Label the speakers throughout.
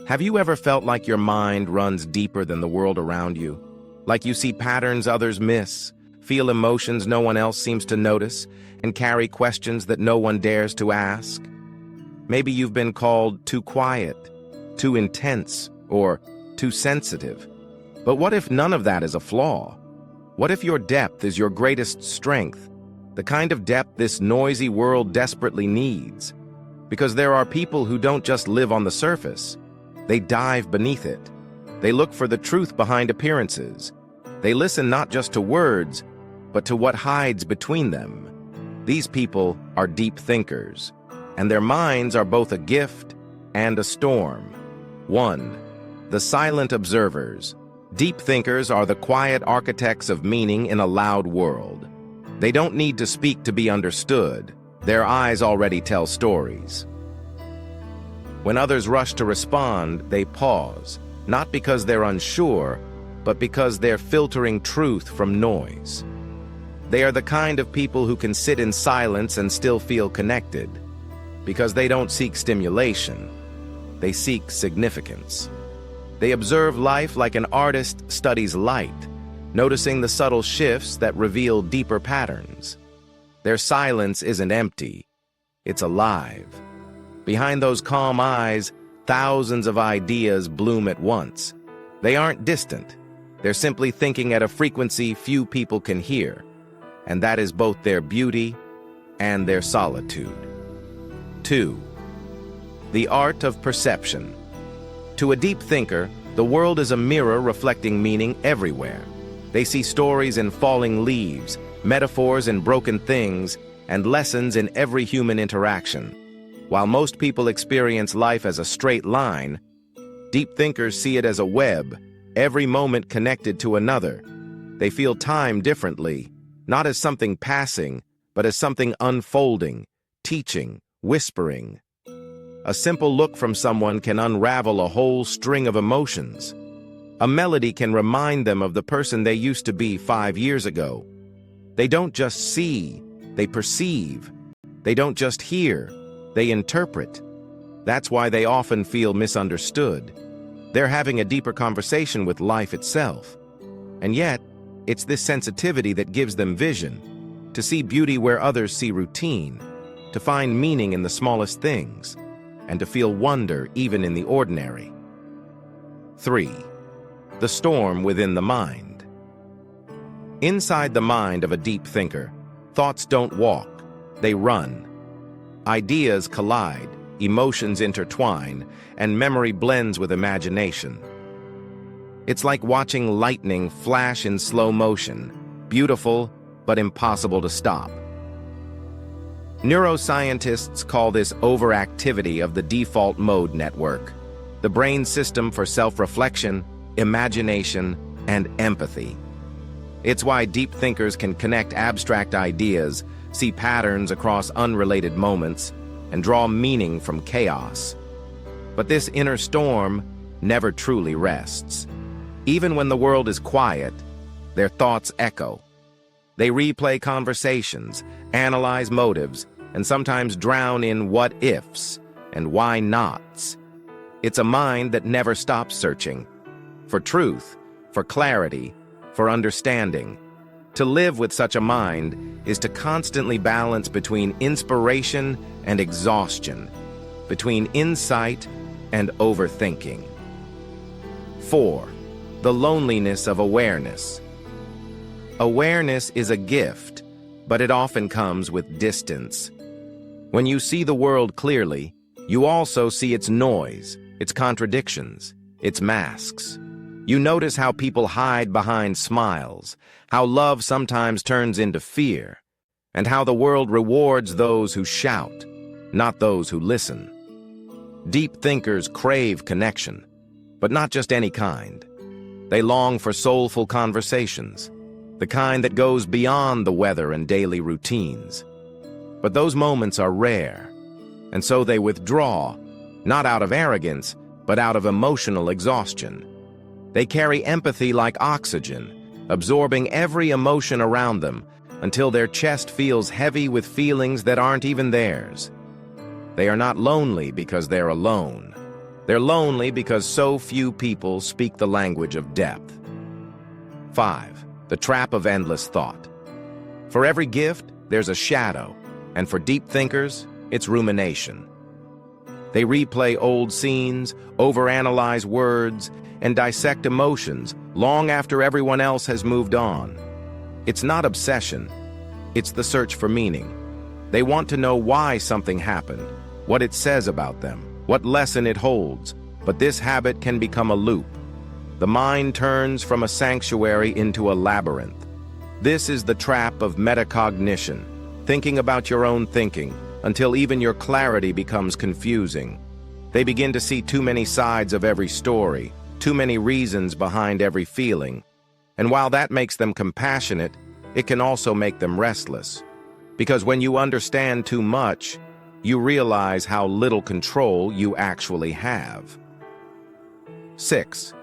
Speaker 1: Have you ever felt like your mind runs deeper than the world around you? Like you see patterns others miss, feel emotions no one else seems to notice, and carry questions that no one dares to ask? Maybe you've been called too quiet, too intense, or too sensitive. But what if none of that is a flaw? What if your depth is your greatest strength, the kind of depth this noisy world desperately needs? Because there are people who don't just live on the surface. They dive beneath it. They look for the truth behind appearances. They listen not just to words, but to what hides between them. These people are deep thinkers, and their minds are both a gift and a storm. 1. The silent observers. Deep thinkers are the quiet architects of meaning in a loud world. They don't need to speak to be understood. Their eyes already tell stories. When others rush to respond, they pause, not because they're unsure, but because they're filtering truth from noise. They are the kind of people who can sit in silence and still feel connected, because they don't seek stimulation, they seek significance. They observe life like an artist studies light, noticing the subtle shifts that reveal deeper patterns. Their silence isn't empty, it's alive. Behind those calm eyes, thousands of ideas bloom at once. They aren't distant. They're simply thinking at a frequency few people can hear, and that is both their beauty and their solitude. 2. The art of perception. To a deep thinker, the world is a mirror reflecting meaning everywhere. They see stories in falling leaves, metaphors in broken things, and lessons in every human interaction. While most people experience life as a straight line, deep thinkers see it as a web, every moment connected to another. They feel time differently, not as something passing, but as something unfolding, teaching, whispering. A simple look from someone can unravel a whole string of emotions. A melody can remind them of the person they used to be 5 years ago. They don't just see, they perceive. They don't just hear, they interpret. That's why they often feel misunderstood. They're having a deeper conversation with life itself. And yet, it's this sensitivity that gives them vision, to see beauty where others see routine, to find meaning in the smallest things, and to feel wonder even in the ordinary. 3. The storm within the mind. Inside the mind of a deep thinker, thoughts don't walk, they run. Ideas collide, emotions intertwine, and memory blends with imagination. It's like watching lightning flash in slow motion, beautiful but impossible to stop. Neuroscientists call this overactivity of the default mode network, the brain system for self-reflection, imagination, and empathy. It's why deep thinkers can connect abstract ideas, see patterns across unrelated moments, and draw meaning from chaos. But this inner storm never truly rests. Even when the world is quiet, their thoughts echo. They replay conversations, analyze motives, and sometimes drown in what-ifs and why-nots. It's a mind that never stops searching for truth, for clarity, for understanding. To live with such a mind is to constantly balance between inspiration and exhaustion, between insight and overthinking. 4. The loneliness of awareness. Awareness is a gift, but it often comes with distance. When you see the world clearly, you also see its noise, its contradictions, its masks. You notice how people hide behind smiles, how love sometimes turns into fear, and how the world rewards those who shout, not those who listen. Deep thinkers crave connection, but not just any kind. They long for soulful conversations, the kind that goes beyond the weather and daily routines. But those moments are rare, and so they withdraw, not out of arrogance, but out of emotional exhaustion. They carry empathy like oxygen, absorbing every emotion around them until their chest feels heavy with feelings that aren't even theirs. They are not lonely because they're alone. They're lonely because so few people speak the language of depth. 5. The trap of endless thought. For every gift, there's a shadow, and for deep thinkers, it's rumination. They replay old scenes, overanalyze words, and dissect emotions long after everyone else has moved on. It's not obsession, it's the search for meaning. They want to know why something happened, what it says about them, what lesson it holds, but this habit can become a loop. The mind turns from a sanctuary into a labyrinth. This is the trap of metacognition, thinking about your own thinking, until even your clarity becomes confusing. They begin to see too many sides of every story, too many reasons behind every feeling. And while that makes them compassionate, it can also make them restless. Because when you understand too much, you realize how little control you actually have. 6.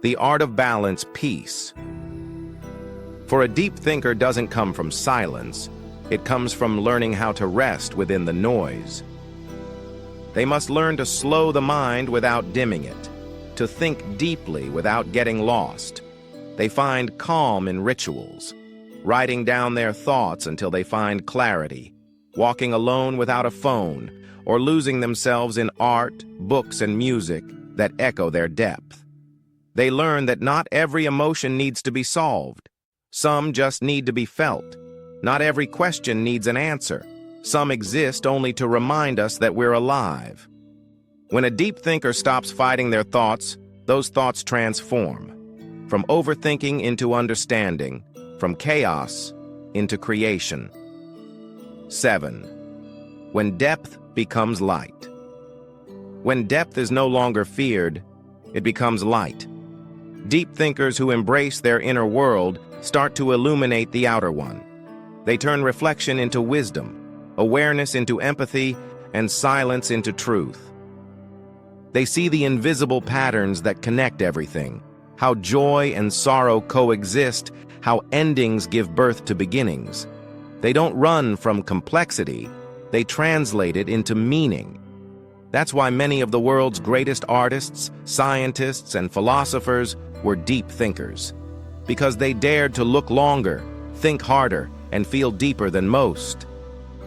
Speaker 1: The art of balance, peace. For a deep thinker doesn't come from silence, it comes from learning how to rest within the noise. They must learn to slow the mind without dimming it, to think deeply without getting lost. They find calm in rituals, writing down their thoughts until they find clarity, walking alone without a phone, or losing themselves in art, books, and music that echo their depth. They learn that not every emotion needs to be solved. Some just need to be felt. Not every question needs an answer. Some exist only to remind us that we're alive. When a deep thinker stops fighting their thoughts, those thoughts transform. From overthinking into understanding, from chaos into creation. 7. When depth becomes light. When depth is no longer feared, it becomes light. Deep thinkers who embrace their inner world start to illuminate the outer one. They turn reflection into wisdom, awareness into empathy, and silence into truth. They see the invisible patterns that connect everything, how joy and sorrow coexist, how endings give birth to beginnings. They don't run from complexity, they translate it into meaning. That's why many of the world's greatest artists, scientists, and philosophers were deep thinkers. Because they dared to look longer, think harder, and feel deeper than most.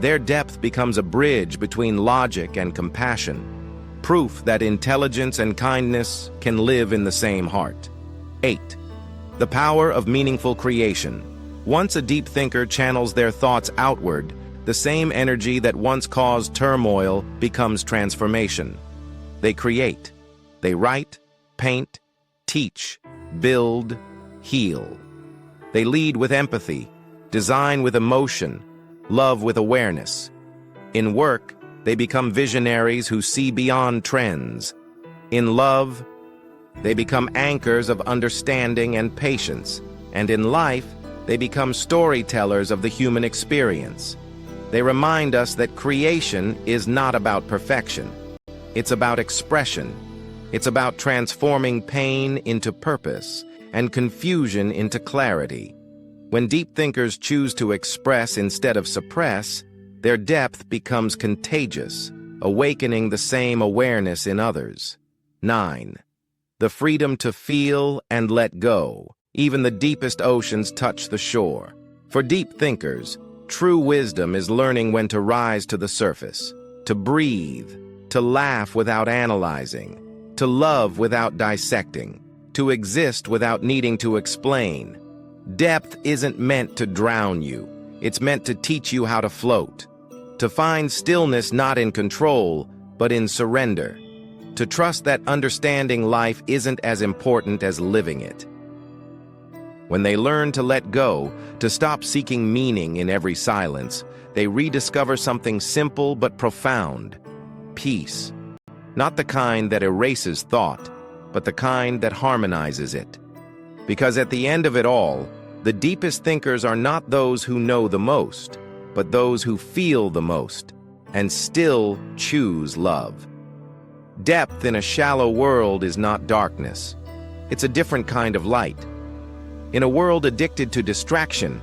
Speaker 1: Their depth becomes a bridge between logic and compassion, proof that intelligence and kindness can live in the same heart. 8. The power of meaningful creation. Once a deep thinker channels their thoughts outward, the same energy that once caused turmoil becomes transformation. They create. They write, paint, teach, build, heal. They lead with empathy, design with emotion, love with awareness. In work, they become visionaries who see beyond trends. In love, they become anchors of understanding and patience. And in life, they become storytellers of the human experience. They remind us that creation is not about perfection. It's about expression. It's about transforming pain into purpose and confusion into clarity. When deep thinkers choose to express instead of suppress, their depth becomes contagious, awakening the same awareness in others. 9. The freedom to feel and let go. Even the deepest oceans touch the shore. For deep thinkers, true wisdom is learning when to rise to the surface, to breathe, to laugh without analyzing, to love without dissecting, to exist without needing to explain. Depth isn't meant to drown you. It's meant to teach you how to float, to find stillness not in control, but in surrender, to trust that understanding life isn't as important as living it. When they learn to let go, to stop seeking meaning in every silence, they rediscover something simple but profound: peace. Not the kind that erases thought, but the kind that harmonizes it. Because at the end of it all, the deepest thinkers are not those who know the most, but those who feel the most, and still choose love. Depth in a shallow world is not darkness. It's a different kind of light. In a world addicted to distraction,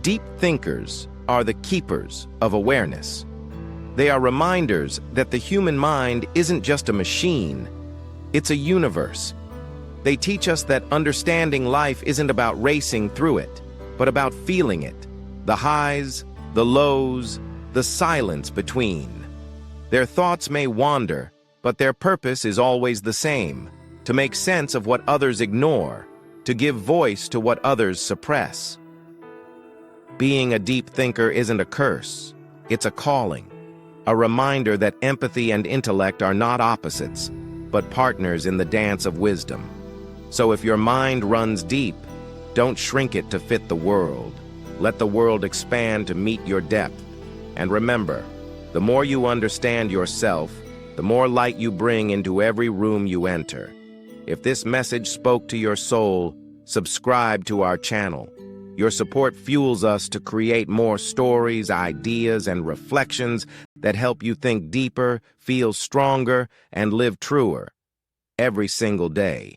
Speaker 1: deep thinkers are the keepers of awareness. They are reminders that the human mind isn't just a machine, It's a universe. They teach us that understanding life isn't about racing through it, but about feeling it. The highs, the lows, the silence between. Their thoughts may wander, but their purpose is always the same: to make sense of what others ignore, to give voice to what others suppress. Being a deep thinker isn't a curse, it's a calling, a reminder that empathy and intellect are not opposites, but partners in the dance of wisdom. So if your mind runs deep, don't shrink it to fit the world. Let the world expand to meet your depth. And remember, the more you understand yourself, the more light you bring into every room you enter. If this message spoke to your soul, subscribe to our channel. Your support fuels us to create more stories, ideas, and reflections that help you think deeper, feel stronger, and live truer every single day.